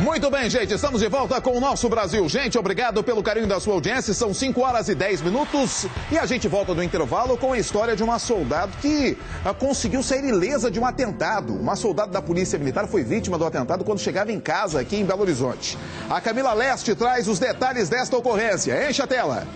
Muito bem, gente, estamos de volta com o Nosso Brasil. Gente, obrigado pelo carinho da sua audiência. São 5 horas e 10 minutos e a gente volta do intervalo com a história de uma soldado que conseguiu sair ilesa de um atentado. Uma soldado da Polícia Militar foi vítima do atentado quando chegava em casa aqui em Belo Horizonte. A Camila Leste traz os detalhes desta ocorrência. Enche a tela.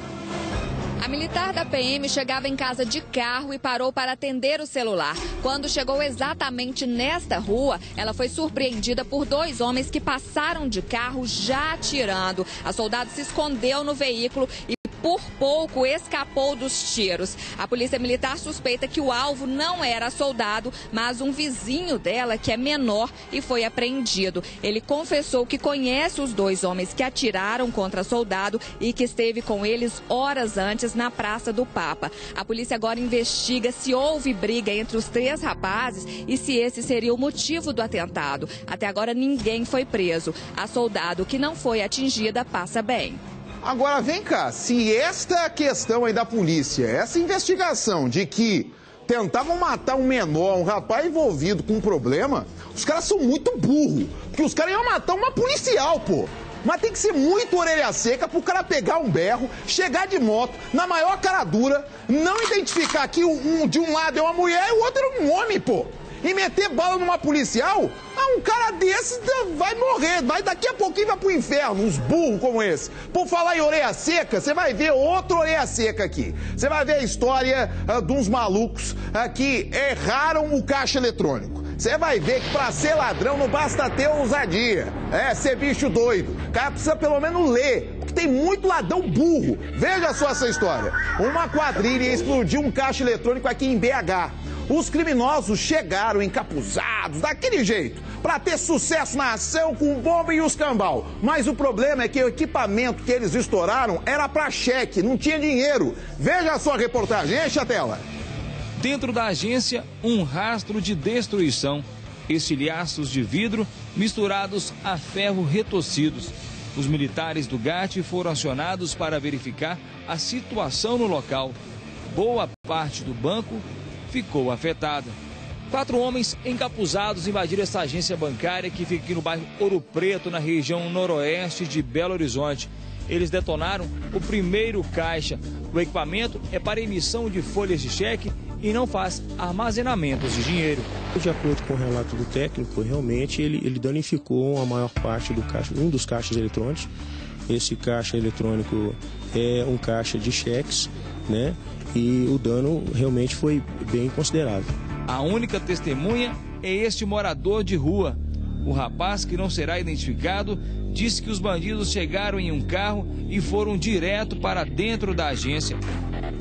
A militar da PM chegava em casa de carro e parou para atender o celular. Quando chegou exatamente nesta rua, ela foi surpreendida por 2 homens que passaram de carro já atirando. A soldado se escondeu no veículo e por pouco escapou dos tiros. A Polícia Militar suspeita que o alvo não era soldado, mas um vizinho dela, que é menor, e foi apreendido. Ele confessou que conhece os 2 homens que atiraram contra soldado e que esteve com eles horas antes na Praça do Papa. A polícia agora investiga se houve briga entre os 3 rapazes e se esse seria o motivo do atentado. Até agora ninguém foi preso. A soldado que não foi atingida passa bem. Agora, vem cá, se esta questão aí da polícia, essa investigação de que tentavam matar um menor, um rapaz envolvido com um problema, os caras são muito burros, porque os caras iam matar uma policial, pô. Mas tem que ser muito orelha seca pro cara pegar um berro, chegar de moto, na maior cara dura, não identificar que de um lado é uma mulher e o outro é um homem, pô. E meter bala numa policial, um cara desse vai morrer, daqui a pouquinho vai pro inferno, uns burros como esse. Por falar em orelha seca, você vai ver outra orelha seca aqui. Você vai ver a história de uns malucos que erraram o caixa eletrônico. Você vai ver que pra ser ladrão não basta ter ousadia, ser bicho doido. O cara precisa pelo menos ler, porque tem muito ladrão burro. Veja só essa história. Uma quadrilha explodiu um caixa eletrônico aqui em BH. Os criminosos chegaram encapuzados, daquele jeito, para ter sucesso na ação com bomba e os cambal. Mas o problema é que o equipamento que eles estouraram era para cheque, não tinha dinheiro. Veja a sua reportagem, enche a tela. Dentro da agência, um rastro de destruição. Estilhaços de vidro misturados a ferro retorcidos. Os militares do GAT foram acionados para verificar a situação no local. Boa parte do banco ficou afetada. 4 homens encapuzados invadiram essa agência bancária que fica aqui no bairro Ouro Preto, na região noroeste de Belo Horizonte. Eles detonaram o primeiro caixa. O equipamento é para emissão de folhas de cheque e não faz armazenamentos de dinheiro. De acordo com o relato do técnico, realmente ele danificou a maior parte do caixa, um dos caixas eletrônicos. Esse caixa eletrônico é um caixa de cheques, né? E o dano realmente foi bem considerável. A única testemunha é este morador de rua. O rapaz, que não será identificado, disse que os bandidos chegaram em um carro e foram direto para dentro da agência.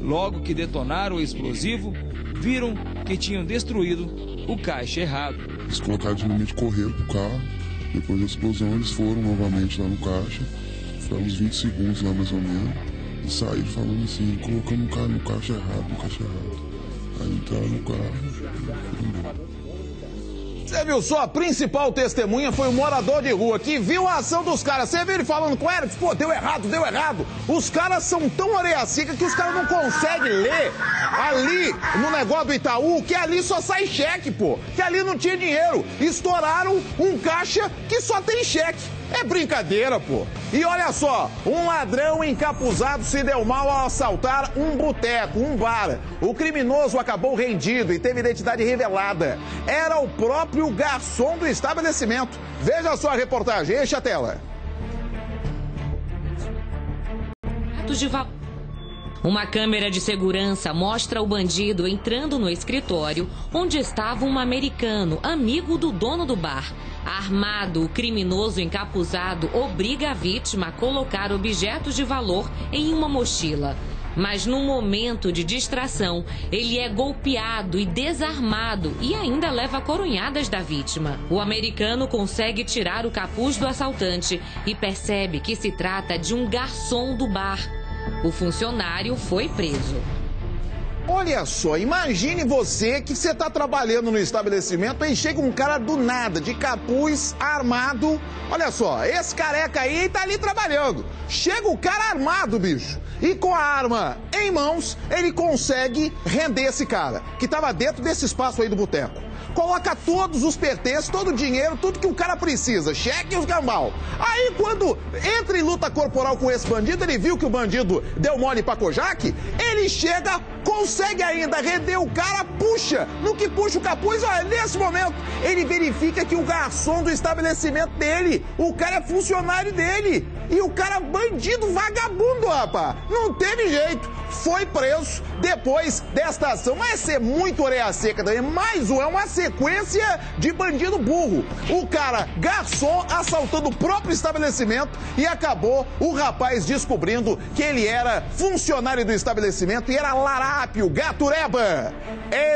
Logo que detonaram o explosivo, viram que tinham destruído o caixa errado. Eles colocaram simplesmente, correram pro carro, depois da explosão eles foram novamente lá no caixa, ficaram uns 20 segundos lá mais ou menos, e saíram falando assim, colocando o carro no caixa errado, no caixa errado. Aí entraram no carro e foram embora. Você viu só, a principal testemunha foi o morador de rua que viu a ação dos caras. Você viu ele falando com eles? Pô, deu errado, deu errado. Os caras são tão orelha seca que os caras não conseguem ler ali no negócio do Itaú, que ali só sai cheque, pô. Que ali não tinha dinheiro. Estouraram um caixa que só tem cheque. É brincadeira, pô. E olha só, um ladrão encapuzado se deu mal ao assaltar um boteco, um bar. O criminoso acabou rendido e teve identidade revelada. Era o próprio garçom do estabelecimento. Veja só a reportagem, enche a tela. Uma câmera de segurança mostra o bandido entrando no escritório onde estava um americano, amigo do dono do bar. Armado, o criminoso encapuzado obriga a vítima a colocar objetos de valor em uma mochila. Mas no momento de distração, ele é golpeado e desarmado e ainda leva coronhadas da vítima. O americano consegue tirar o capuz do assaltante e percebe que se trata de um garçom do bar. O funcionário foi preso. Olha só, imagine você que você tá trabalhando no estabelecimento, aí chega um cara do nada, de capuz, armado. Olha só, esse careca aí tá ali trabalhando. Chega o cara armado, bicho. E com a arma em mãos, ele consegue render esse cara, que tava dentro desse espaço aí do boteco. Coloca todos os pertences, todo o dinheiro, tudo que o cara precisa, cheque e os gambal. Aí quando entra em luta corporal com esse bandido, ele viu que o bandido deu mole pra Kojak, ele chega, consegue ainda render o cara, puxa. No que puxa o capuz, olha, nesse momento, ele verifica que o garçom do estabelecimento dele, o cara é funcionário dele. E o cara bandido vagabundo, rapaz. Não teve jeito. Foi preso depois desta ação. Vai ser muito orelha seca também. Mais um, é uma sequência de bandido burro. O cara, garçom, assaltando o próprio estabelecimento e acabou o rapaz descobrindo que ele era funcionário do estabelecimento e era larápio, gatureba.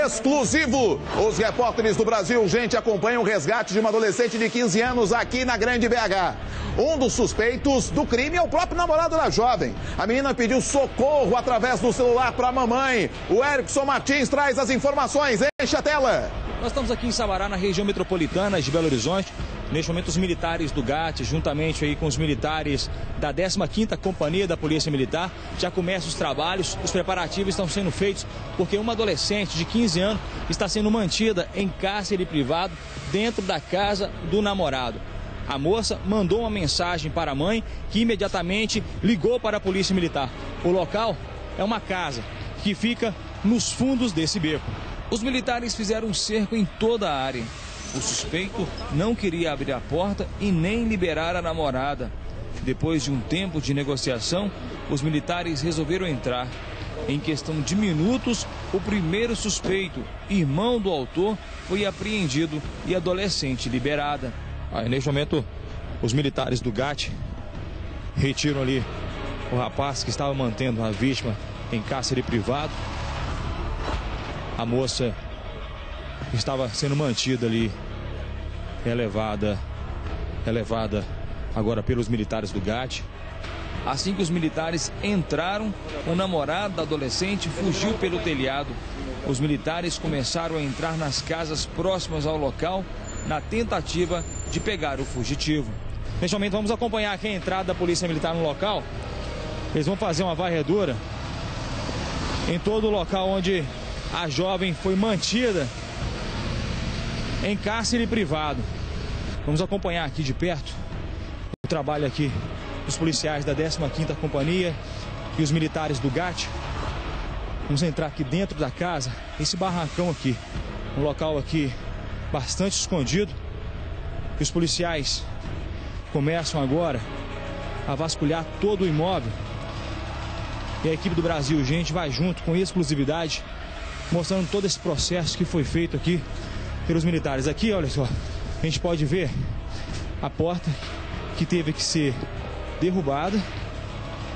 Exclusivo. Os repórteres do Brasil, gente, acompanham o resgate de uma adolescente de 15 anos aqui na Grande BH. Um dos suspeitos do crime é o próprio namorado da jovem. A menina pediu socorro através do celular para a mamãe. O Erickson Martins traz as informações. Enche a tela. Nós estamos aqui em Sabará, na região metropolitana de Belo Horizonte. Neste momento, os militares do GAT, juntamente aí com os militares da 15ª Companhia da Polícia Militar, já começam os trabalhos. Os preparativos estão sendo feitos porque uma adolescente de 15 anos está sendo mantida em cárcere privado dentro da casa do namorado. A moça mandou uma mensagem para a mãe, que imediatamente ligou para a Polícia Militar. O local é uma casa que fica nos fundos desse beco. Os militares fizeram um cerco em toda a área. O suspeito não queria abrir a porta e nem liberar a namorada. Depois de um tempo de negociação, os militares resolveram entrar. Em questão de minutos, o primeiro suspeito, irmão do autor, foi apreendido e a adolescente liberada. Aí, neste momento, os militares do GAT retiram ali o rapaz que estava mantendo a vítima em cárcere privado. A moça estava sendo mantida ali, elevada agora pelos militares do GAT. Assim que os militares entraram, o namorado da adolescente fugiu pelo telhado. Os militares começaram a entrar nas casas próximas ao local na tentativa de pegar o fugitivo. Neste momento vamos acompanhar aqui a entrada da Polícia Militar no local. Eles vão fazer uma varredura em todo o local onde a jovem foi mantida em cárcere privado. Vamos acompanhar aqui de perto o trabalho aqui dos policiais da 15ª Companhia e os militares do GAT. Vamos entrar aqui dentro da casa, esse barracão aqui, um local aqui bastante escondido. E os policiais começam agora a vasculhar todo o imóvel. E a equipe do Brasil, gente, vai junto com exclusividade, mostrando todo esse processo que foi feito aqui pelos militares. Aqui, olha só, a gente pode ver a porta que teve que ser derrubada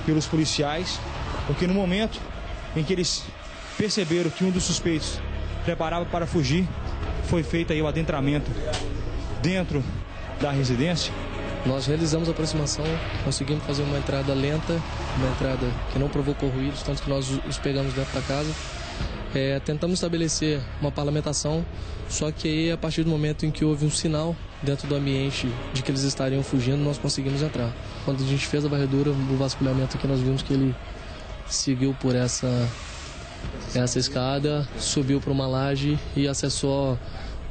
pelos policiais, porque no momento em que eles perceberam que um dos suspeitos preparava para fugir, foi feito aí o adentramento dentro da residência. Nós realizamos a aproximação, conseguimos fazer uma entrada lenta, uma entrada que não provocou ruídos, tanto que nós os pegamos dentro da casa. Tentamos estabelecer uma parlamentação, só que aí, a partir do momento em que houve um sinal dentro do ambiente de que eles estariam fugindo, nós conseguimos entrar. Quando a gente fez a varredura, o vasculhamento aqui, nós vimos que ele seguiu por essa escada, subiu para uma laje e acessou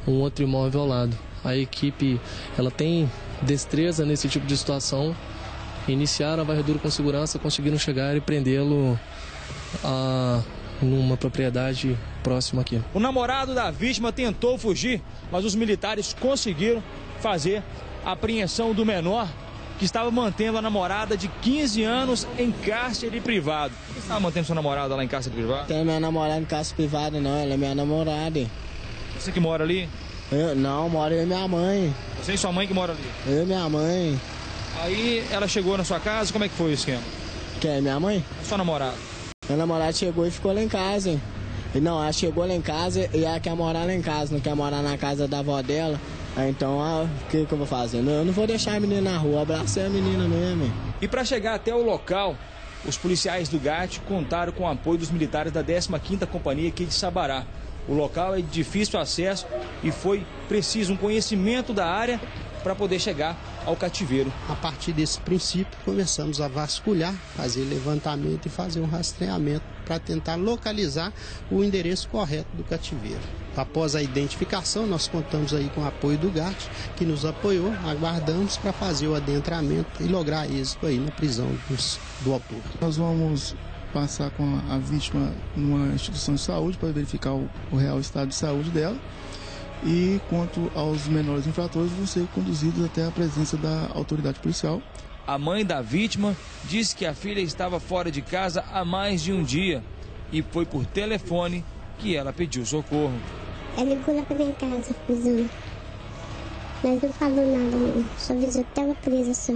um outro imóvel ao lado. A equipe, ela tem destreza nesse tipo de situação. Iniciaram a varredura com segurança, conseguiram chegar e prendê-lo numa propriedade próxima aqui. O namorado da vítima tentou fugir, mas os militares conseguiram fazer a apreensão do menor, que estava mantendo a namorada de 15 anos em cárcere privado. Você estava mantendo sua namorada lá em cárcere privado? Tem minha namorada em cárcere privado, não, ela é minha namorada. Você que mora ali? Não, mora eu e minha mãe. Você e sua mãe que mora ali? Eu e minha mãe. Aí ela chegou na sua casa, como é que foi o esquema? Quem é minha mãe? Sua namorada? Minha namorada chegou e ficou lá em casa, hein? Não, ela chegou lá em casa e ela quer morar lá em casa, não quer morar na casa da avó dela. Então, o que eu vou fazer? Eu não vou deixar a menina na rua, abracei a menina mesmo. E para chegar até o local Os policiais do GAT contaram com o apoio dos militares da 15ª Companhia aqui de Sabará. O local é de difícil acesso e foi preciso um conhecimento da área para poder chegar ao cativeiro. A partir desse princípio, começamos a vasculhar, fazer levantamento e fazer um rastreamento para tentar localizar o endereço correto do cativeiro. Após a identificação, nós contamos aí com o apoio do GAT, que nos apoiou, aguardamos para fazer o adentramento e lograr êxito aí na prisão do autor. Nós vamos passar com a vítima numa instituição de saúde para verificar o real estado de saúde dela. E quanto aos menores infratores, vão ser conduzidos até a presença da autoridade policial. A mãe da vítima disse que a filha estava fora de casa há mais de um dia e foi por telefone que ela pediu socorro. Ela ligou lá pra minha casa, prisão. Mas não falou nada, não. Só avisou que estava presa só.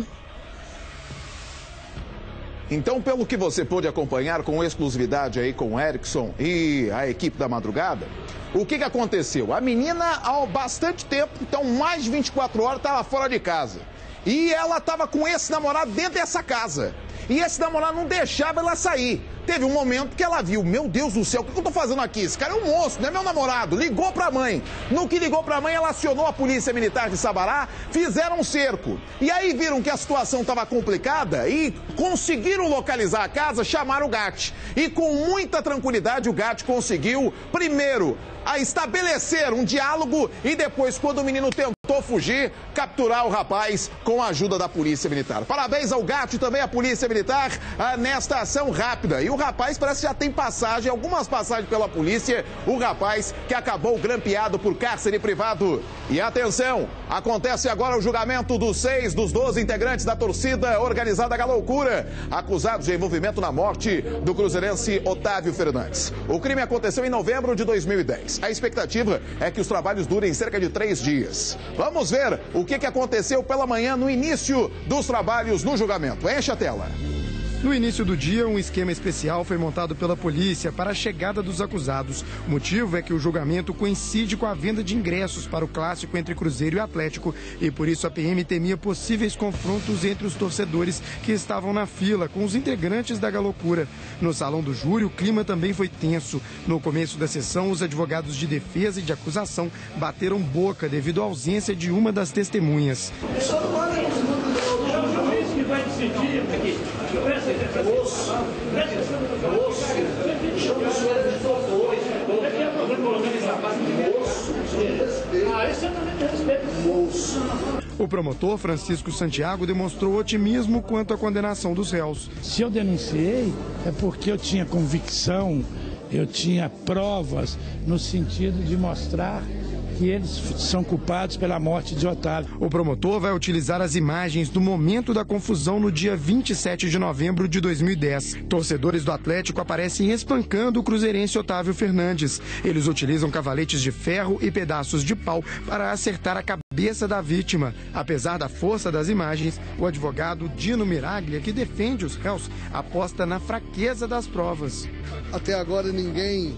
Então, pelo que você pôde acompanhar com exclusividade aí com o Erickson e a equipe da madrugada, o que aconteceu? A menina, há bastante tempo, então mais de 24 horas, estava fora de casa. E ela estava com esse namorado dentro dessa casa. E esse namorado não deixava ela sair. Teve um momento que ela viu, meu Deus do céu, o que eu tô fazendo aqui? Esse cara é um monstro, não é meu namorado. Ligou pra mãe. No que ligou pra mãe, ela acionou a polícia militar de Sabará, fizeram um cerco. E aí viram que a situação estava complicada e conseguiram localizar a casa, chamaram o GAT. E com muita tranquilidade o GAT conseguiu, primeiro, a estabelecer um diálogo e depois, quando o menino tentou fugir, capturar o rapaz com a ajuda da polícia militar. Parabéns ao GAT e também à polícia militar nesta ação rápida. E o rapaz parece que já tem passagem, algumas passagens pela polícia, o rapaz que acabou grampeado por cárcere privado. E atenção, acontece agora o julgamento dos 6 dos 12 integrantes da torcida organizada Galoucura, acusados de envolvimento na morte do cruzeirense Otávio Fernandes. O crime aconteceu em novembro de 2010. A expectativa é que os trabalhos durem cerca de 3 dias. Vamos ver o que aconteceu pela manhã no início dos trabalhos no julgamento. Enche a tela. No início do dia, um esquema especial foi montado pela polícia para a chegada dos acusados. O motivo é que o julgamento coincide com a venda de ingressos para o clássico entre Cruzeiro e Atlético e por isso a PM temia possíveis confrontos entre os torcedores que estavam na fila com os integrantes da Galoucura. No salão do júri, o clima também foi tenso. No começo da sessão, os advogados de defesa e de acusação bateram boca devido à ausência de uma das testemunhas. Vai decidir aqui. O promotor Francisco Santiago demonstrou otimismo quanto à condenação dos réus. Se eu denunciei, é porque eu tinha convicção, eu tinha provas no sentido de mostrar que eles são culpados pela morte de Otávio. O promotor vai utilizar as imagens do momento da confusão no dia 27 de novembro de 2010. Torcedores do Atlético aparecem espancando o cruzeirense Otávio Fernandes. Eles utilizam cavaletes de ferro e pedaços de pau para acertar a cabeça da vítima. Apesar da força das imagens, o advogado Dino Miraglia, que defende os réus, aposta na fraqueza das provas. Até agora ninguém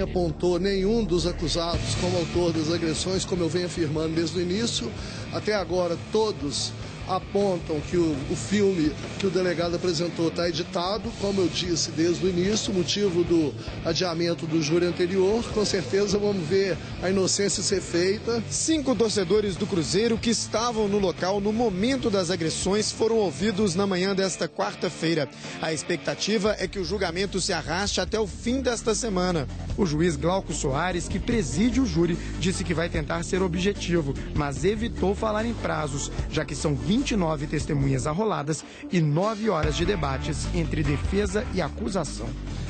apontou nenhum dos acusados como autor das agressões, como eu venho afirmando desde o início. Até agora todos apontam que o filme que o delegado apresentou está editado, como eu disse desde o início, motivo do adiamento do júri anterior. Com certeza vamos ver a inocência ser feita. 5 torcedores do Cruzeiro que estavam no local no momento das agressões foram ouvidos na manhã desta quarta-feira. A expectativa é que o julgamento se arraste até o fim desta semana. O juiz Glauco Soares, que preside o júri, disse que vai tentar ser objetivo, mas evitou falar em prazos, já que são 29 testemunhas arroladas e 9 horas de debates entre defesa e acusação.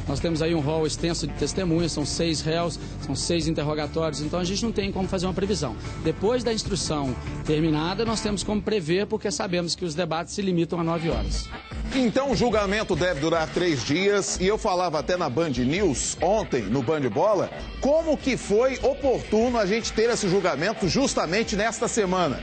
Nós temos aí um rol extenso de testemunhas, são 6 réus, são 6 interrogatórios, então a gente não tem como fazer uma previsão. Depois da instrução terminada, nós temos como prever, porque sabemos que os debates se limitam a 9 horas. Então o julgamento deve durar 3 dias e eu falava até na Band News ontem, no Band Bola, como que foi oportuno a gente ter esse julgamento justamente nesta semana.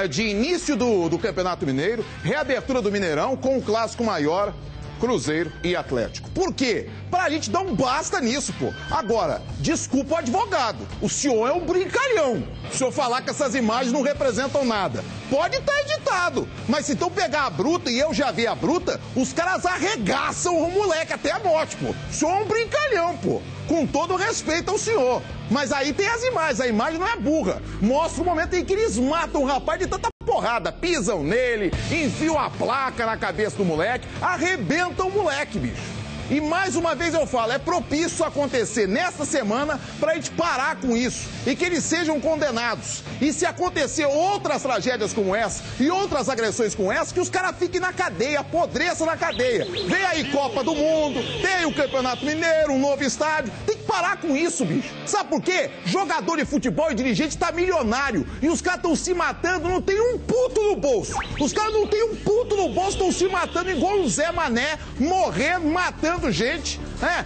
De início do Campeonato Mineiro, reabertura do Mineirão com o Clássico Maior. Cruzeiro e Atlético. Por quê? Pra gente dar um basta nisso, pô. Agora, desculpa o advogado, o senhor é um brincalhão. O senhor falar que essas imagens não representam nada. Pode estar editado, mas se então pegar a bruta, e eu já vi a bruta, os caras arregaçam o moleque até a morte, pô. O senhor é um brincalhão, pô. Com todo respeito ao senhor. Mas aí tem as imagens, a imagem não é burra. Mostra o momento em que eles matam o rapaz de tanta porrada, pisam nele, enfiam a placa na cabeça do moleque, arrebentam o moleque, bicho. E mais uma vez eu falo, é propício acontecer nesta semana para a gente parar com isso e que eles sejam condenados. E se acontecer outras tragédias como essa e outras agressões como essa, que os caras fiquem na cadeia, apodreçam na cadeia. Vem aí Copa do Mundo, tem aí o Campeonato Mineiro, um novo estádio. Tem que parar com isso, bicho. Sabe por quê? Jogador de futebol e dirigente tá milionário e os caras estão se matando, não tem um puto no bolso. Os caras não tem um puto no bolso, estão se matando igual o Zé Mané, morrendo, matando gente,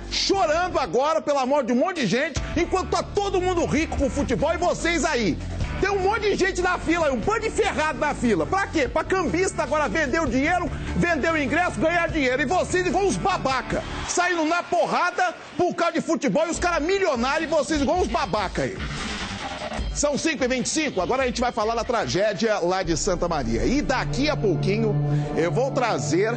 chorando agora pela morte de um monte de gente, enquanto tá todo mundo rico com futebol e vocês aí. Tem um monte de gente na fila, um bando de ferrado na fila. Pra quê? Pra cambista agora vender o dinheiro, vender o ingresso, ganhar dinheiro. E vocês igual uns babaca, saindo na porrada por causa de futebol e os caras milionários e vocês igual uns babaca aí. São 5h25, agora a gente vai falar da tragédia lá de Santa Maria. E daqui a pouquinho eu vou trazer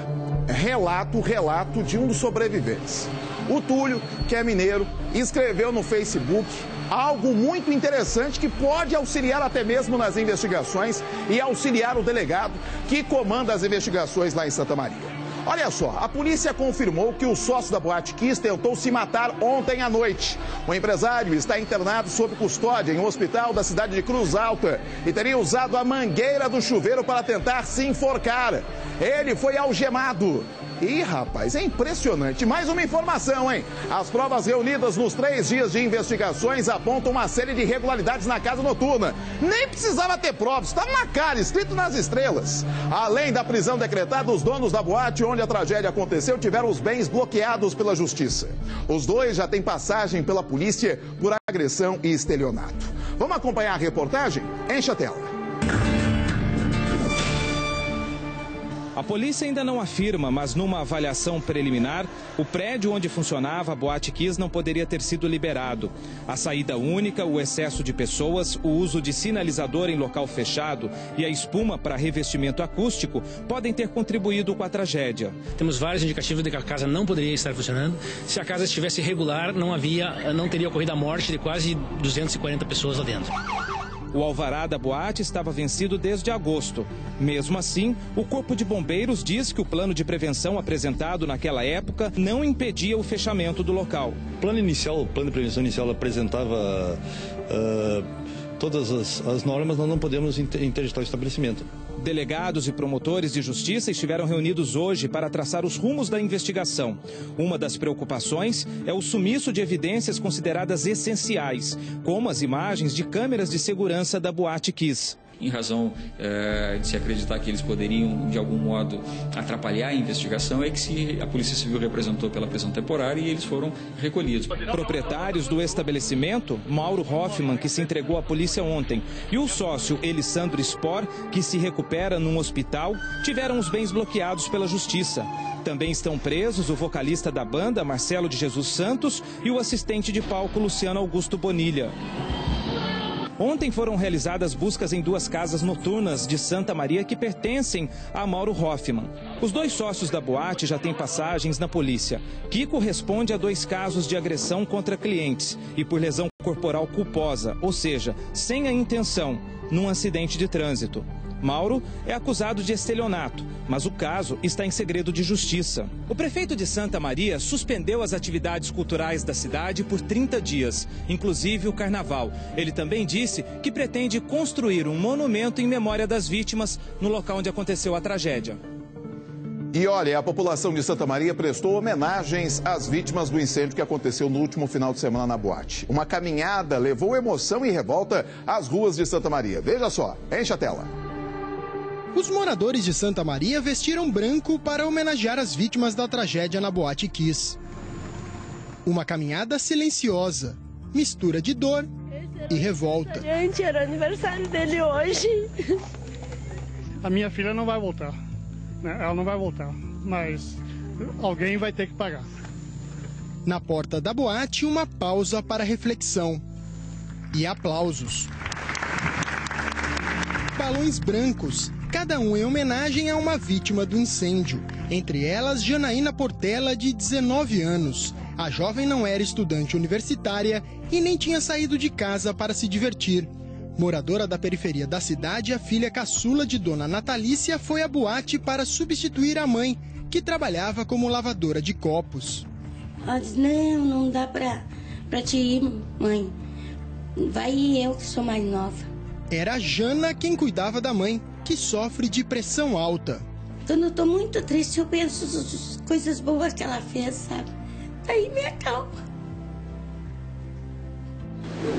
relato de um dos sobreviventes. O Túlio, que é mineiro, escreveu no Facebook algo muito interessante que pode auxiliar até mesmo nas investigações e auxiliar o delegado que comanda as investigações lá em Santa Maria. Olha só, a polícia confirmou que o sócio da Boate Kiss tentou se matar ontem à noite. O empresário está internado sob custódia em um hospital da cidade de Cruz Alta e teria usado a mangueira do chuveiro para tentar se enforcar. Ele foi algemado. Ih, rapaz, é impressionante. Mais uma informação, hein? As provas reunidas nos 3 dias de investigações apontam uma série de irregularidades na casa noturna. Nem precisava ter provas, estava na cara, escrito nas estrelas. Além da prisão decretada, os donos da boate onde a tragédia aconteceu tiveram os bens bloqueados pela justiça. Os dois já têm passagem pela polícia por agressão e estelionato. Vamos acompanhar a reportagem? Enche a tela. A polícia ainda não afirma, mas numa avaliação preliminar, o prédio onde funcionava a Boate Kiss não poderia ter sido liberado. A saída única, o excesso de pessoas, o uso de sinalizador em local fechado e a espuma para revestimento acústico podem ter contribuído com a tragédia. Temos vários indicativos de que a casa não poderia estar funcionando. Se a casa estivesse regular, não teria ocorrido a morte de quase 240 pessoas lá dentro. O alvará da boate estava vencido desde agosto. Mesmo assim, o Corpo de Bombeiros diz que o plano de prevenção apresentado naquela época não impedia o fechamento do local. O plano de prevenção inicial apresentava todas as normas, nós não podemos interditar o estabelecimento. Delegados e promotores de justiça estiveram reunidos hoje para traçar os rumos da investigação. Uma das preocupações é o sumiço de evidências consideradas essenciais, como as imagens de câmeras de segurança da Boate Kiss. Em razão de se acreditar que eles poderiam, de algum modo, atrapalhar a investigação, é que a Polícia Civil representou pela prisão temporária e eles foram recolhidos. Proprietários do estabelecimento, Mauro Hoffman, que se entregou à polícia ontem, e o sócio Elisandro Spor, que se recupera num hospital, tiveram os bens bloqueados pela justiça. Também estão presos o vocalista da banda, Marcelo de Jesus Santos, e o assistente de palco, Luciano Augusto Bonilha. Ontem foram realizadas buscas em 2 casas noturnas de Santa Maria que pertencem a Mauro Hoffman. Os 2 sócios da boate já têm passagens na polícia. Kiko responde a 2 casos de agressão contra clientes e por lesão corporal culposa, ou seja, sem a intenção, num acidente de trânsito. Mauro é acusado de estelionato, mas o caso está em segredo de justiça. O prefeito de Santa Maria suspendeu as atividades culturais da cidade por 30 dias, inclusive o carnaval. Ele também disse que pretende construir um monumento em memória das vítimas no local onde aconteceu a tragédia. E olha, a população de Santa Maria prestou homenagens às vítimas do incêndio que aconteceu no último final de semana na boate. Uma caminhada levou emoção e revolta às ruas de Santa Maria. Veja só, enche a tela. Os moradores de Santa Maria vestiram branco para homenagear as vítimas da tragédia na Boate Kiss. Uma caminhada silenciosa, mistura de dor e revolta. Gente, era aniversário dele hoje. A minha filha não vai voltar, né? Ela não vai voltar, mas alguém vai ter que pagar. Na porta da boate, uma pausa para reflexão e aplausos. Balões brancos, cada um em homenagem a uma vítima do incêndio. Entre elas, Janaína Portela, de 19 anos. A jovem não era estudante universitária e nem tinha saído de casa para se divertir. Moradora da periferia da cidade, a filha caçula de Dona Natalícia foi à boate para substituir a mãe, que trabalhava como lavadora de copos. Ela disse, não dá pra te ir, mãe. Vai eu que sou mais nova. Era a Jana quem cuidava da mãe, que sofre de pressão alta. Quando eu tô muito triste, eu penso nas coisas boas que ela fez, sabe? Daí me acalma.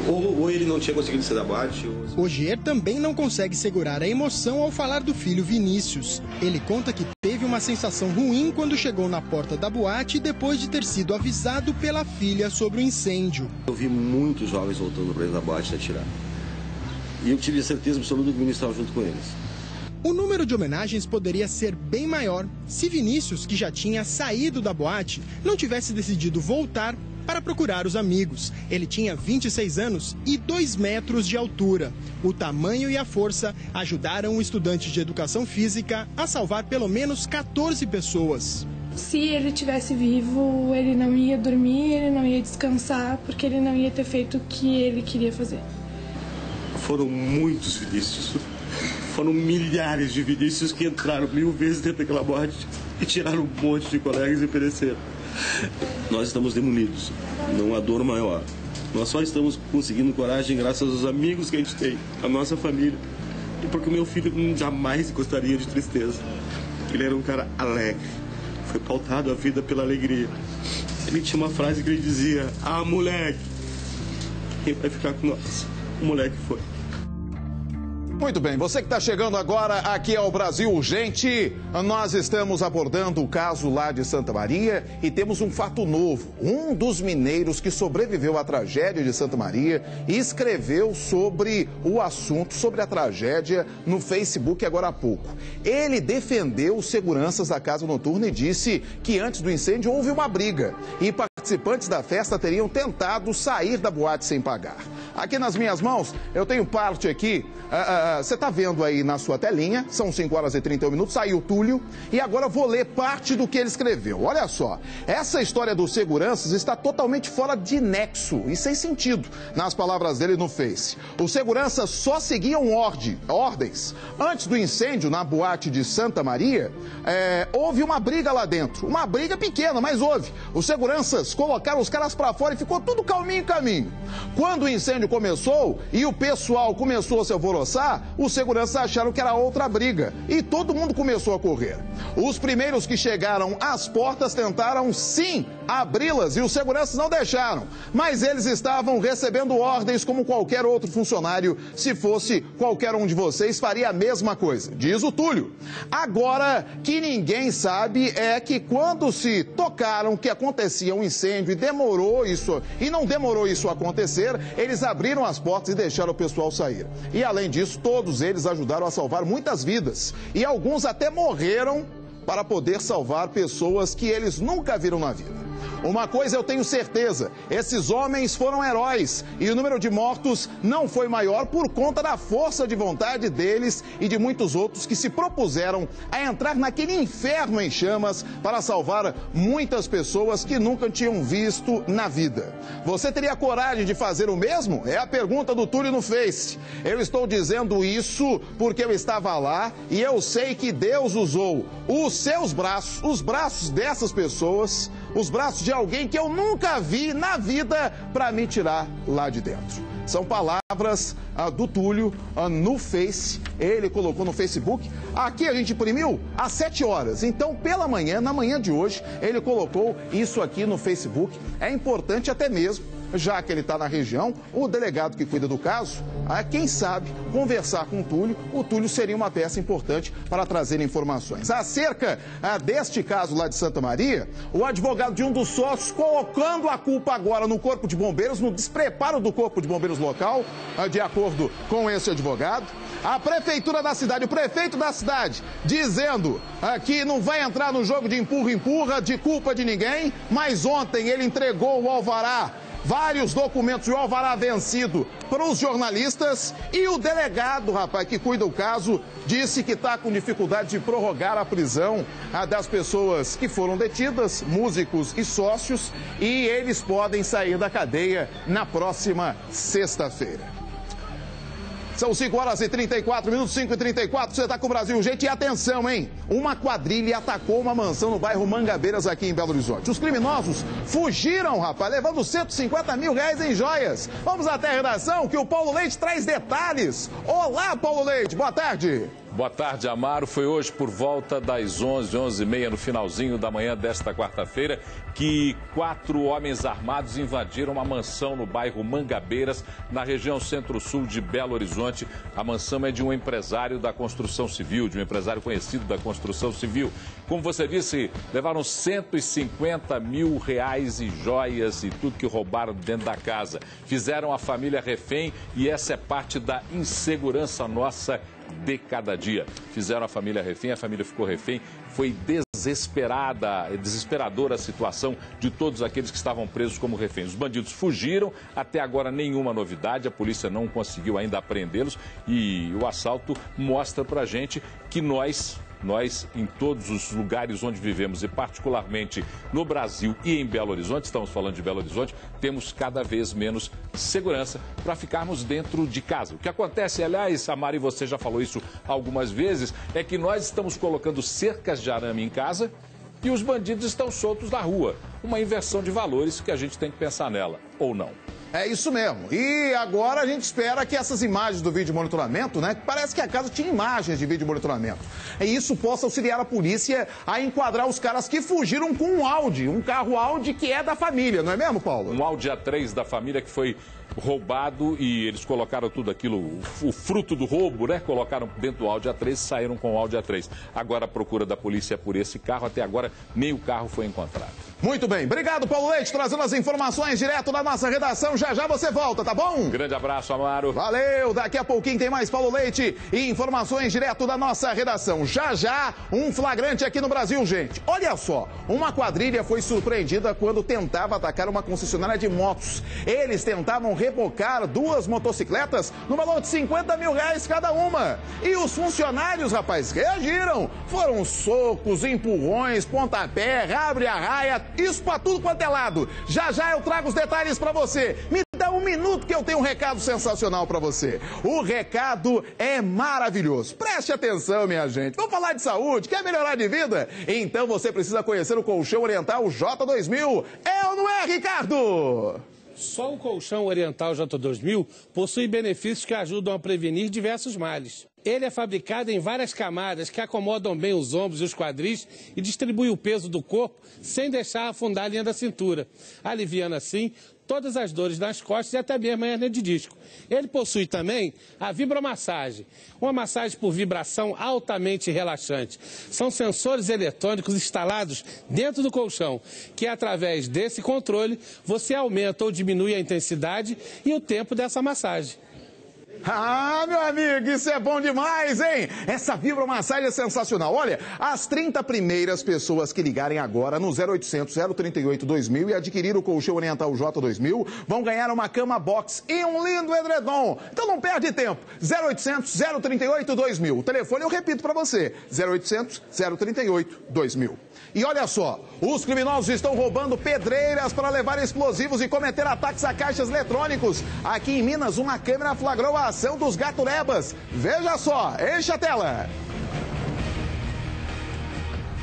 Ou ele não tinha conseguido ser da boate. Ogier também não consegue segurar a emoção ao falar do filho Vinícius. Ele conta que teve uma sensação ruim quando chegou na porta da boate depois de ter sido avisado pela filha sobre o incêndio. Eu vi muitos jovens voltando para dentro da boate atirar. E eu tive a certeza absoluta que o Vinícius estava junto com eles. O número de homenagens poderia ser bem maior se Vinícius, que já tinha saído da boate, não tivesse decidido voltar para procurar os amigos. Ele tinha 26 anos e 2 metros de altura. O tamanho e a força ajudaram o estudante de educação física a salvar pelo menos 14 pessoas. Se ele tivesse vivo, ele não ia dormir, ele não ia descansar, porque ele não ia ter feito o que ele queria fazer. Foram muitos Vinícius. Foram milhares de Vinícius que entraram 1000 vezes dentro daquela boate e tiraram um monte de colegas e pereceram. Nós estamos demolidos, não há dor maior. Nós só estamos conseguindo coragem graças aos amigos que a gente tem, a nossa família. E porque o meu filho jamais gostaria de tristeza. Ele era um cara alegre, foi pautado a vida pela alegria. Ele tinha uma frase que ele dizia, moleque, quem vai ficar com nós? O moleque foi. Muito bem, você que está chegando agora aqui ao Brasil Urgente, nós estamos abordando o caso lá de Santa Maria e temos um fato novo. Um dos mineiros que sobreviveu à tragédia de Santa Maria escreveu sobre o assunto, sobre a tragédia, no Facebook agora há pouco. Ele defendeu os seguranças da casa noturna e disse que antes do incêndio houve uma briga e participantes da festa teriam tentado sair da boate sem pagar. Aqui nas minhas mãos, eu tenho parte aqui, você está vendo aí na sua telinha, são 5 horas e 31 minutos, saiu o Túlio, e agora eu vou ler parte do que ele escreveu. Olha só, essa história dos seguranças está totalmente fora de nexo e sem sentido, nas palavras dele no Face. Os seguranças só seguiam ordens. Antes do incêndio na boate de Santa Maria, houve uma briga lá dentro, uma briga pequena, mas houve. Os seguranças colocaram os caras para fora e ficou tudo calminho em caminho. Quando o incêndio começou e o pessoal começou a se alvoroçar, os seguranças acharam que era outra briga e todo mundo começou a correr. Os primeiros que chegaram às portas tentaram sim abri-las e os seguranças não deixaram, mas eles estavam recebendo ordens como qualquer outro funcionário. Se fosse qualquer um de vocês, faria a mesma coisa, diz o Túlio. Agora, que ninguém sabe é que quando se tocaram que acontecia um incêndio e não demorou isso a acontecer, eles abriram as portas e deixaram o pessoal sair. E além disso, todos eles ajudaram a salvar muitas vidas. E alguns até morreram para poder salvar pessoas que eles nunca viram na vida. Uma coisa eu tenho certeza, esses homens foram heróis e o número de mortos não foi maior por conta da força de vontade deles e de muitos outros que se propuseram a entrar naquele inferno em chamas para salvar muitas pessoas que nunca tinham visto na vida. Você teria coragem de fazer o mesmo? É a pergunta do Túlio no Face. Eu estou dizendo isso porque eu estava lá e eu sei que Deus usou os seus braços, os braços dessas pessoas, os braços de alguém que eu nunca vi na vida para me tirar lá de dentro. São palavras do Túlio no Face, ele colocou no Facebook. Aqui a gente imprimiu às 7 horas, então pela manhã, na manhã de hoje, ele colocou isso aqui no Facebook. É importante até mesmo, já que ele está na região, o delegado que cuida do caso, quem sabe, conversar com o Túlio seria uma peça importante para trazer informações. Acerca deste caso lá de Santa Maria, o advogado de um dos sócios colocando a culpa agora no Corpo de Bombeiros, no despreparo do Corpo de Bombeiros local, de acordo com esse advogado. A prefeitura da cidade, o prefeito da cidade, dizendo que não vai entrar no jogo de empurra-empurra, de culpa de ninguém, mas ontem ele entregou o alvará, vários documentos, o alvará vencido para os jornalistas, e o delegado, rapaz, que cuida do caso, disse que está com dificuldade de prorrogar a prisão das pessoas que foram detidas, músicos e sócios, e eles podem sair da cadeia na próxima sexta-feira. São 5 horas e 34 minutos, 5h34, você está com o Brasil Gente. E atenção, hein? Uma quadrilha atacou uma mansão no bairro Mangabeiras, aqui em Belo Horizonte. Os criminosos fugiram, rapaz, levando 150 mil reais em joias. Vamos até a redação, que o Paulo Leite traz detalhes. Olá, Paulo Leite, boa tarde. Boa tarde, Amaro. Foi hoje por volta das 11h30, no finalzinho da manhã desta quarta-feira, que 4 homens armados invadiram uma mansão no bairro Mangabeiras, na região centro-sul de Belo Horizonte. A mansão é de um empresário da construção civil, de um empresário conhecido da construção civil. Como você disse, levaram 150 mil reais em joias e tudo que roubaram dentro da casa. Fizeram a família refém e essa é parte da insegurança nossa de cada dia. Fizeram a família refém, a família ficou refém. Foi desesperadora a situação de todos aqueles que estavam presos como reféns. Os bandidos fugiram, até agora nenhuma novidade, a polícia não conseguiu ainda apreendê-los e o assalto mostra pra gente que nós, em todos os lugares onde vivemos, e particularmente no Brasil e em Belo Horizonte, estamos falando de Belo Horizonte, temos cada vez menos segurança para ficarmos dentro de casa. O que acontece, aliás, a Mari, você já falou isso algumas vezes, é que nós estamos colocando cercas de arame em casa e os bandidos estão soltos na rua. Uma inversão de valores que a gente tem que pensar nela, ou não. É isso mesmo. E agora a gente espera que essas imagens do vídeo monitoramento, né? Parece que a casa tinha imagens de vídeo monitoramento. E isso possa auxiliar a polícia a enquadrar os caras que fugiram com um Audi, um carro Audi que é da família, não é mesmo, Paulo? Um Audi A3 da família que foi roubado e eles colocaram tudo aquilo, o fruto do roubo, né? Colocaram dentro do Audi A3 e saíram com o Audi A3. Agora a procura da polícia é por esse carro, até agora nem o carro foi encontrado. Muito bem, obrigado, Paulo Leite, trazendo as informações direto da nossa redação. Já já você volta, tá bom? Grande abraço, Amaro. Valeu, daqui a pouquinho tem mais Paulo Leite e informações direto da nossa redação. Já já, um flagrante aqui no Brasil, gente. Olha só, uma quadrilha foi surpreendida quando tentava atacar uma concessionária de motos. Eles tentavam rebocar 2 motocicletas no valor de 50 mil reais cada uma. E os funcionários, rapaz, reagiram. Foram socos, empurrões, pontapé, abre a raia, isso pra tudo quanto é lado. Já já eu trago os detalhes pra você. Me dá um minuto que eu tenho um recado sensacional pra você. O recado é maravilhoso. Preste atenção, minha gente. Vamos falar de saúde? Quer melhorar de vida? Então você precisa conhecer o Colchão Oriental J2000. É ou não é, Ricardo? Só o Colchão Oriental J2000 possui benefícios que ajudam a prevenir diversos males. Ele é fabricado em várias camadas que acomodam bem os ombros e os quadris e distribui o peso do corpo sem deixar afundar a linha da cintura, aliviando assim todas as dores nas costas e até mesmo a hernia de disco. Ele possui também a vibromassagem, uma massagem por vibração altamente relaxante. São sensores eletrônicos instalados dentro do colchão, que através desse controle você aumenta ou diminui a intensidade e o tempo dessa massagem. Ah, meu amigo, isso é bom demais, hein? Essa vibromassagem é sensacional. Olha, as 30 primeiras pessoas que ligarem agora no 0800 038 2000 e adquirir o Colchão Oriental J2000 vão ganhar uma cama box e um lindo edredom. Então não perde tempo. 0800 038 2000. O telefone eu repito para você. 0800 038 2000. E olha só, os criminosos estão roubando pedreiras para levar explosivos e cometer ataques a caixas eletrônicos. Aqui em Minas, uma câmera flagrou a ação dos gaturebas. Veja só, enche a tela.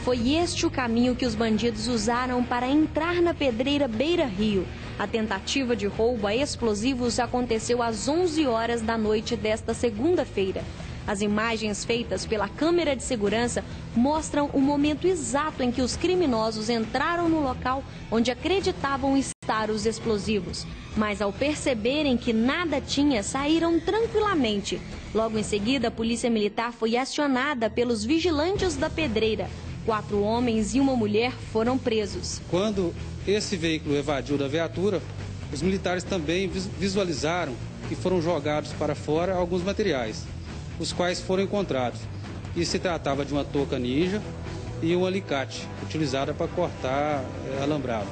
Foi este o caminho que os bandidos usaram para entrar na pedreira Beira Rio. A tentativa de roubo a explosivos aconteceu às 11 horas da noite desta segunda-feira. As imagens feitas pela câmera de segurança mostram o momento exato em que os criminosos entraram no local onde acreditavam estar os explosivos. Mas ao perceberem que nada tinha, saíram tranquilamente. Logo em seguida, a Polícia Militar foi acionada pelos vigilantes da pedreira. 4 homens e uma mulher foram presos. Quando esse veículo evadiu da viatura, os militares também visualizaram que foram jogados para fora alguns materiais. os quais foram encontrados. E se tratava de uma touca ninja e um alicate, utilizada para cortar alambrado.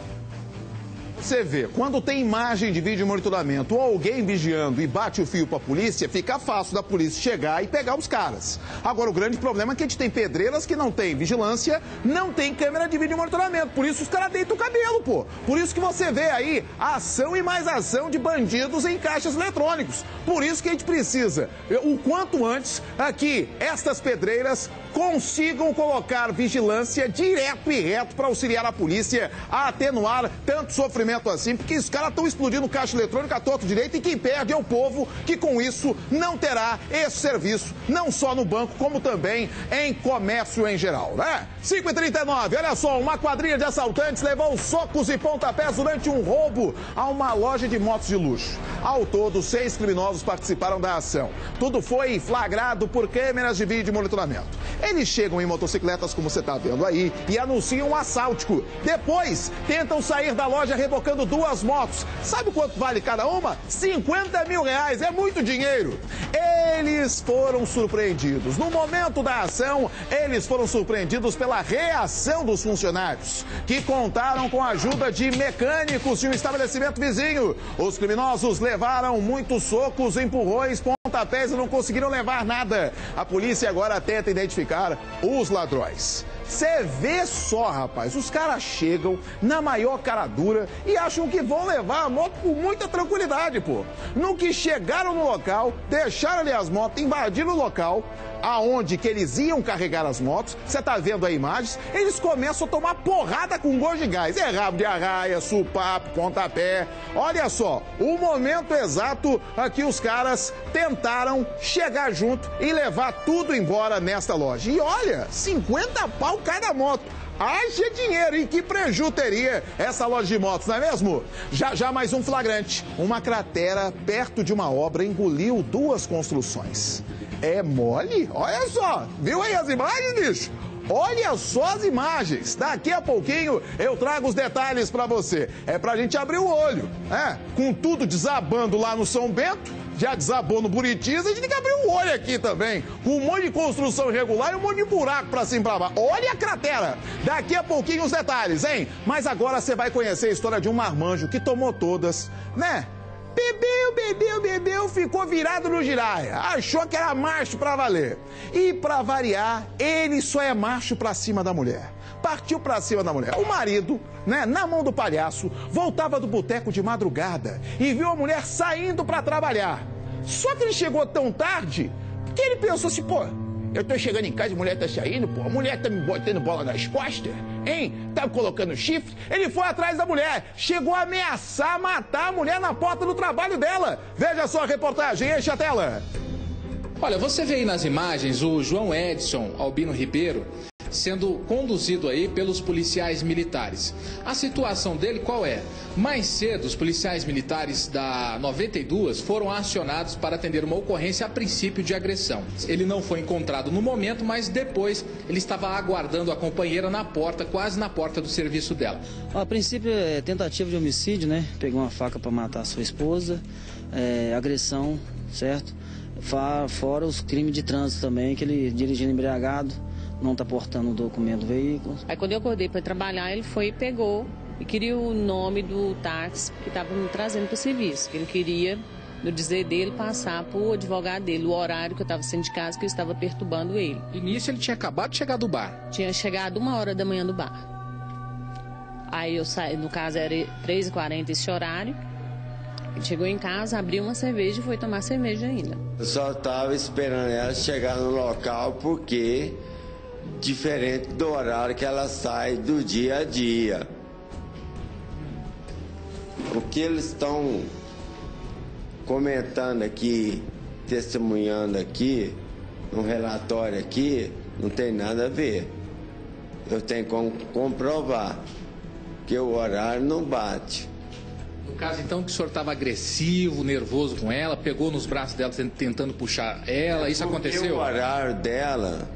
Você vê, quando tem imagem de vídeo monitoramento ou alguém vigiando e bate o fio para a polícia, fica fácil da polícia chegar e pegar os caras. Agora, o grande problema é que a gente tem pedreiras que não tem vigilância, não tem câmera de vídeo monitoramento. Por isso os caras deitam o cabelo, pô. Por isso que você vê aí ação e mais ação de bandidos em caixas eletrônicos. Por isso que a gente precisa, o quanto antes, aqui, estas pedreiras consigam colocar vigilância direto e reto para auxiliar a polícia a atenuar tanto sofrimento assim, porque os caras estão explodindo caixa eletrônica a torto direito e quem perde é o povo, que com isso não terá esse serviço, não só no banco, como também em comércio em geral, né? 5h39, olha só, uma quadrilha de assaltantes levou socos e pontapés durante um roubo a uma loja de motos de luxo. Ao todo, 6 criminosos participaram da ação. Tudo foi flagrado por câmeras de vídeo monitoramento. Eles chegam em motocicletas, como você está vendo aí, e anunciam um assalto. Depois, tentam sair da loja rebocando 2 motos. Sabe quanto vale cada uma? 50 mil reais, é muito dinheiro. Eles foram surpreendidos. No momento da ação, eles foram surpreendidos pela reação dos funcionários, que contaram com a ajuda de mecânicos de um estabelecimento vizinho. Os criminosos levaram muitos socos, empurrões, pontapés e não conseguiram levar nada. A polícia agora tenta identificar os ladrões. Você vê só, rapaz, os caras chegam na maior cara dura e acham que vão levar a moto com muita tranquilidade, pô. No que chegaram no local, deixaram ali as motos, invadiram o local aonde que eles iam carregar as motos, você tá vendo aí imagens, eles começam a tomar porrada com gosto de gás. É rabo de arraia, supapo, pontapé. Olha só, o momento exato aqui os caras tentaram chegar junto e levar tudo embora nesta loja. E olha, 50 pau cada moto. Haja dinheiro, e que prejuízo teria essa loja de motos, não é mesmo? Já mais um flagrante. Uma cratera perto de uma obra engoliu 2 construções. É mole? Olha só, viu aí as imagens, bicho? Olha só as imagens. Daqui a pouquinho eu trago os detalhes pra você. É pra gente abrir o olho, com tudo desabando lá no São Bento, já desabou no Buritis, a gente tem que abrir o olho aqui também. Com um monte de construção irregular e um monte de buraco pra cima e pra baixo. Olha a cratera. Daqui a pouquinho os detalhes, hein? Mas agora você vai conhecer a história de um marmanjo que tomou todas, né? Bebeu, ficou virado no giraia. Achou que era macho pra valer. E pra variar, ele só é macho pra cima da mulher. Partiu pra cima da mulher. O marido, né, na mão do palhaço, voltava do boteco de madrugada e viu a mulher saindo pra trabalhar. Só que ele chegou tão tarde que ele pensou assim, pô, eu tô chegando em casa e a mulher tá saindo, pô, a mulher tá me botando bola nas costas, hein? Tá me colocando chifre. Ele foi atrás da mulher, chegou a ameaçar matar a mulher na porta do trabalho dela. Veja só a reportagem, enche a tela. Olha, você vê aí nas imagens o João Edson Albino Ribeiro sendo conduzido aí pelos policiais militares. A situação dele qual é? Mais cedo, os policiais militares da 92 foram acionados para atender uma ocorrência a princípio de agressão. Ele não foi encontrado no momento, mas depois ele estava aguardando a companheira na porta, quase na porta do serviço dela. A princípio é tentativa de homicídio, né? Pegou uma faca para matar a sua esposa, agressão, certo? Fora os crimes de trânsito também, que ele dirigindo embriagado, não está portando o documento do veículo. Aí quando eu acordei para trabalhar, ele foi e pegou e queria o nome do táxi que estava me trazendo para o serviço. Que ele queria, no dizer dele, passar para o advogado dele, o horário que eu estava saindo de casa, que eu estava perturbando ele. E nisso ele tinha acabado de chegar do bar? Tinha chegado 1h da manhã do bar. Aí eu saí, no caso era 3h40 esse horário. Ele chegou em casa, abriu uma cerveja e foi tomar cerveja ainda. Eu só estava esperando ela chegar no local porque... diferente do horário que ela sai do dia a dia. O que eles estão comentando aqui, testemunhando aqui, no relatório aqui, não tem nada a ver. Eu tenho como comprovar que o horário não bate. No caso, então, que o senhor estava agressivo, nervoso com ela, pegou nos braços dela tentando puxar ela, isso aconteceu? O horário dela,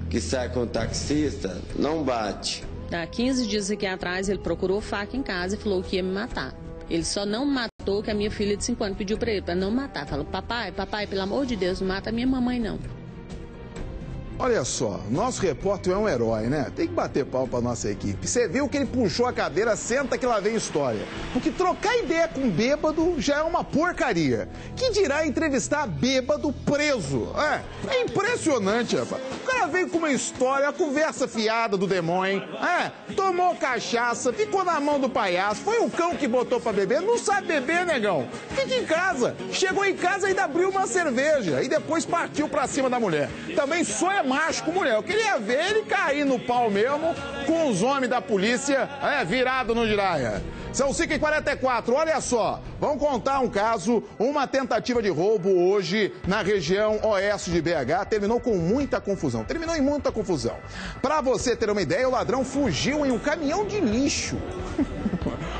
que sai com o taxista, não bate. Há 15 dias aqui atrás, ele procurou faca em casa e falou que ia me matar. Ele só não matou pastor que a minha filha de 5 anos pediu para ele, para não matar. Falou, papai, pelo amor de Deus, não mata a minha mamãe, não. Olha só, nosso repórter é um herói, né? Tem que bater pau pra nossa equipe. Você viu que ele puxou a cadeira, senta que lá vem história. Porque trocar ideia com bêbado já é uma porcaria. Que dirá entrevistar bêbado preso? É impressionante, rapaz. O cara veio com uma história, a conversa fiada do demônio, tomou cachaça, ficou na mão do palhaço, foi o cão que botou pra beber, não sabe beber, negão. Fica em casa. Chegou em casa e ainda abriu uma cerveja e depois partiu pra cima da mulher. Também sonha macho com mulher. Eu queria ver ele cair no pau mesmo com os homens da polícia virado no giraia. São 5h44, olha só, vamos contar um caso, uma tentativa de roubo hoje na região oeste de BH, terminou com muita confusão, Para você ter uma ideia, o ladrão fugiu em um caminhão de lixo.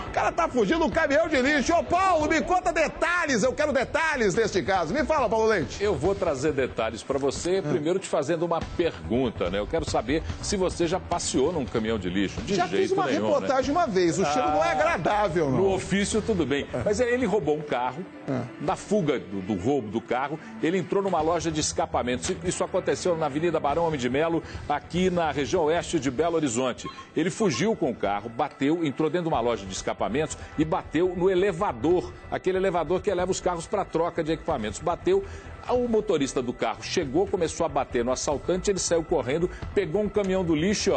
O cara tá fugindo um caminhão de lixo. Ô, Paulo, me conta detalhes. Eu quero detalhes deste caso. Me fala, Paulo Leite. Eu vou trazer detalhes para você, primeiro te fazendo uma pergunta, né? Eu quero saber se você já passeou num caminhão de lixo. De já jeito fiz uma nenhum, reportagem uma vez. O cheiro não é agradável, não. No ofício, tudo bem. Mas ele roubou um carro. Na fuga do roubo do carro, ele entrou numa loja de escapamentos. Isso aconteceu na Avenida Barão Homem de Melo, aqui na região oeste de Belo Horizonte. Ele fugiu com o carro, bateu, entrou dentro de uma loja de escapamentos e bateu no elevador, aquele elevador que leva os carros para troca de equipamentos. Bateu, o motorista do carro chegou, começou a bater no assaltante, ele saiu correndo, pegou um caminhão do lixo,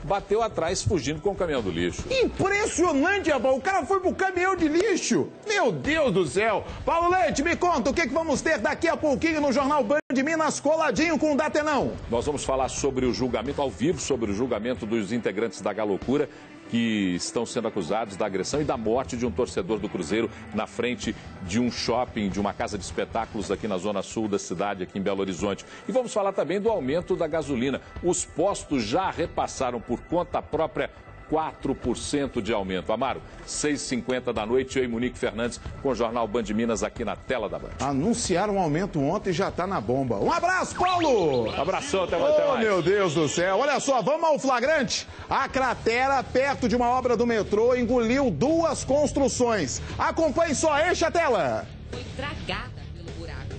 bateu atrás, fugindo com o caminhão do lixo. Impressionante, rapaz. O cara foi pro caminhão de lixo. Meu Deus do céu. Paulo Leite, me conta o que vamos ter daqui a pouquinho no Jornal Band de Minas, coladinho com o Datenão. Nós vamos falar sobre o julgamento, ao vivo, sobre o julgamento dos integrantes da Galocura, que estão sendo acusados da agressão e da morte de um torcedor do Cruzeiro na frente de um shopping, de uma casa de espetáculos aqui na zona sul da cidade, aqui em Belo Horizonte. E vamos falar também do aumento da gasolina. Os postos já repassaram por conta própria 4% de aumento. Amaro, 6h50 da noite, eu e Monique Fernandes com o Jornal Band Minas aqui na tela da Band. Anunciaram um aumento ontem e já tá na bomba. Um abraço, Paulo! Abração, até mais. Meu Deus do céu. Olha só, vamos ao flagrante. A cratera perto de uma obra do metrô engoliu 2 construções. Acompanhe só, enche a tela. Foi tragada pelo buraco.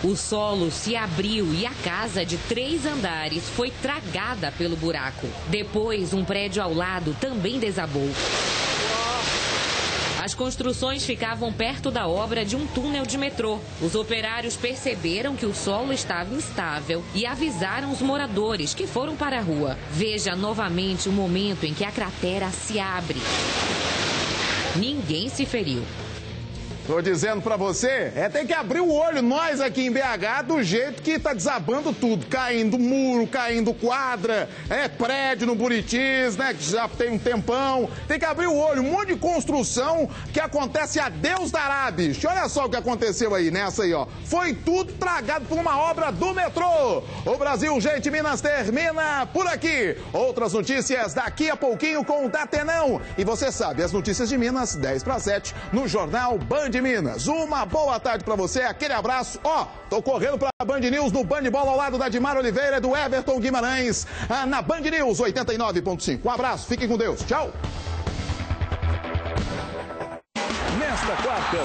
O solo se abriu e a casa de 3 andares foi tragada pelo buraco. Depois, um prédio ao lado também desabou. As construções ficavam perto da obra de um túnel de metrô. Os operários perceberam que o solo estava instável e avisaram os moradores, que foram para a rua. Veja novamente o momento em que a cratera se abre. Ninguém se feriu. Tô dizendo pra você, tem que abrir o olho, nós aqui em BH, do jeito que tá desabando tudo. Caindo muro, caindo quadra, prédio no Buritis, né, que já tem um tempão. Tem que abrir o olho, um monte de construção que acontece a Deus dará, bicho. Olha só o que aconteceu aí, nessa aí, ó. Foi tudo tragado por uma obra do metrô. O Brasil, gente, Minas termina por aqui. Outras notícias daqui a pouquinho com o Datenão. E você sabe, as notícias de Minas, 10:07, no Jornal Band Minas. Uma boa tarde pra você, aquele abraço. Tô correndo pra Band News no Band Bola ao lado da Dimar Oliveira e do Everton Guimarães, na Band News 89.5. Um abraço, fiquem com Deus. Tchau. Nesta quarta